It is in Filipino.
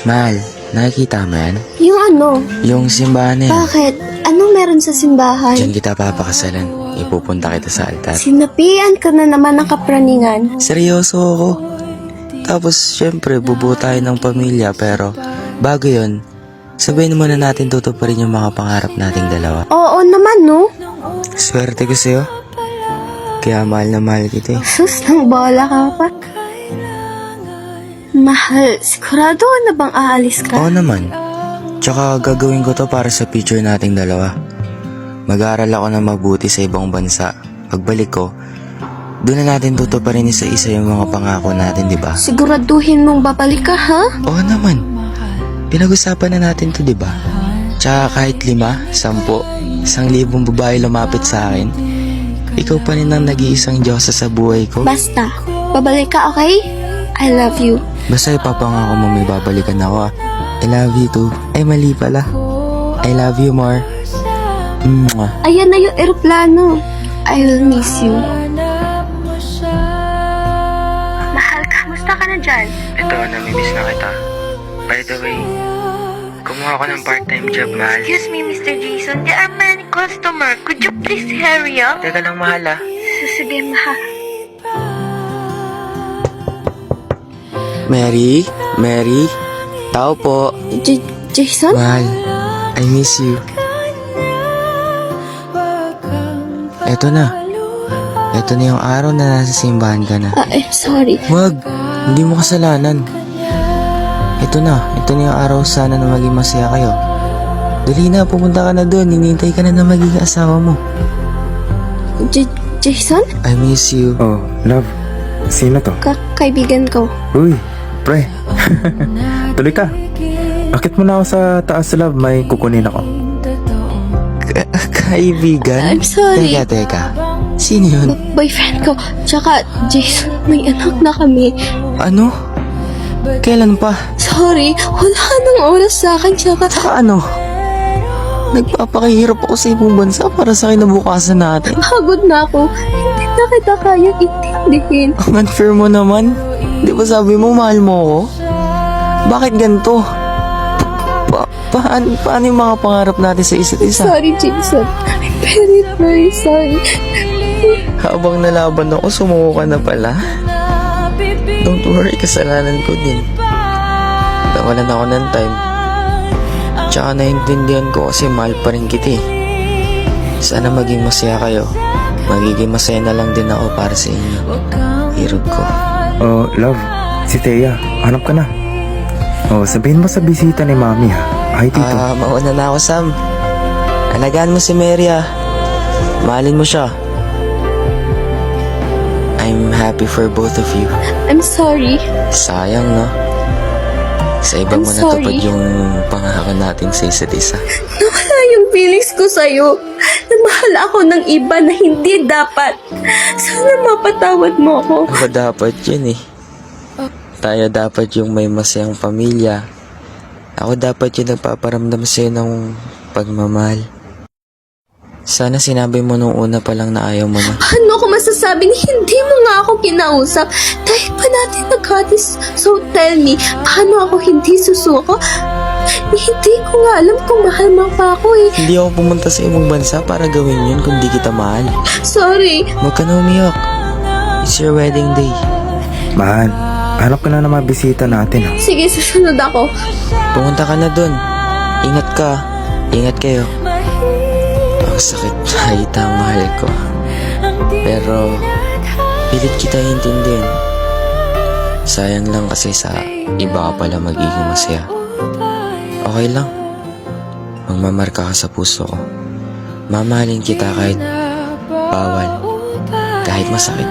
Mahal, nakikita mo yan? Yung ano? Yung simbahan na yan. Bakit? Anong meron sa simbahan? Diyan kita papakasalan. Ipupunta kita sa altar. Sinapian ka na naman ng kapraningan. Seryoso ako. Tapos, syempre, bubuo tayo ng pamilya. Pero, bago yun, sabihin muna natin tutuparin yung mga pangarap nating dalawa. Oo naman, no? Swerte ko sa'yo. Kaya mahal na mahal kita eh. Sus, nang bola ka pa. Mahal, sigurado na bang aalis ka? Oo naman. Tsaka gagawin ko to para sa future nating dalawa. Mag-aaral ako na mabuti sa ibang bansa. Pagbalik ko, doon na natin tutuparin isa-isa yung mga pangako natin, di ba? Siguraduhin mong babalik ka, ha? Oo naman. Pinag-usapan na natin to, di ba? Tsaka kahit 5, 10, 1,000 babae lumapit sa akin, ikaw pa rin ang nag-iisang Diyosa sa buhay ko. Basta, babalik ka, okay? I love you. Basta ipapangako mo may babalikan ako. I love you too. Ay, mali pala. I love you more. Mwah. Ayan na yung eroplano. I will miss you. Mahal, kamusta ka na dyan? Ito, namimiss na kita. By the way, kumuha ako ng part-time job, mahal. Excuse me, Mr. Jason. There are many customer. Could you please hurry up? Teka lang, mahal ah. Sige, mahal. Mary? Mary? Tao po. Jason? Mahal, I miss you. Eto na. Eto na yung araw na nasa simbahan ka na. I'm sorry. Wag, hindi mo kasalanan. Ito na yung araw sana na maging masaya kayo. Dali na, pumunta ka na doon. Hinihintay ka na na magiging asawa mo. Jason? I miss you. Oh, love. Sino to? Kaibigan ko. Uy, pre. Tuloy ka. Akit mo na ako sa taas, love. May kukunin ako. Kaibigan? I'm sorry. Teka. Sino yun? Boyfriend ko. Tsaka, Jason, may anak na kami. Ano? Kailan pa? Sorry, wala nang oras sa akin. Tsaka, Ano? Nagpapakahirap ako sa ibang bansa para sa kinabukasan natin. pagod na ako. Hindi na kita kayang intindihin. Ang unfair mo naman. Di ba sabi mo mahal mo ako? Bakit ganito? Paano yung mga pangarap natin sa isa't isa? Sorry, Jason. I'm very, very sorry. Habang nalaban ako, sumuko ka na pala. Don't worry, kasalanan ko din. Nawalan ako ng time. Tsaka naintindihan ko kasi mahal pa rin kita eh. Sana maging masaya kayo. Magiging masaya na lang din ako para sa inyo. Hirap ko. Oh, love. Si Thea, hanap ka na. Oh, sabihin mo sa bisita ni Mami ha. Ay, tito. Mauna na ako, Sam. Alagaan mo si Mary ah. Mahalin mo siya. I'm happy for both of you. I'm sorry. Sayang, no? Sa iba I'm mo natupad sorry. yung pangako natin sa isa't isa. Nawala yung feelings ko sa'yo. Namahal ako ng iba na hindi dapat. Sana mapatawad mo ako. Ako dapat yun eh. Tayo dapat yung may masayang pamilya. Ako dapat yung nagpaparamdam sa'yo ng pagmamahal. Sana sinabi mo nung una pa lang na ayaw mo na. Paano ko masasabing hindi mo nga ako kinausap? Dahil pa natin nagkatis. So tell me, paano ako hindi susuko? Hindi ko nga alam kung mahal mo pa ako eh. Hindi ako pumunta sa ibang bansa para gawin yun kung di kita mahal. Sorry. Huwag ka na umiyak. It's your wedding day. Mahal, hanap ka na ng mga bisita natin ha. Sige, susunod ako. Pumunta ka na dun. Ingat ka. Ingat kayo. Ang sakit nakita ang mahal ko. Pero, pilit kita intindihin. Sayang lang kasi sa iba ka pala magiging masaya. Okay lang. Magmamarka ka sa puso ko. Mamahalin kita kahit bawal. Kahit masakit.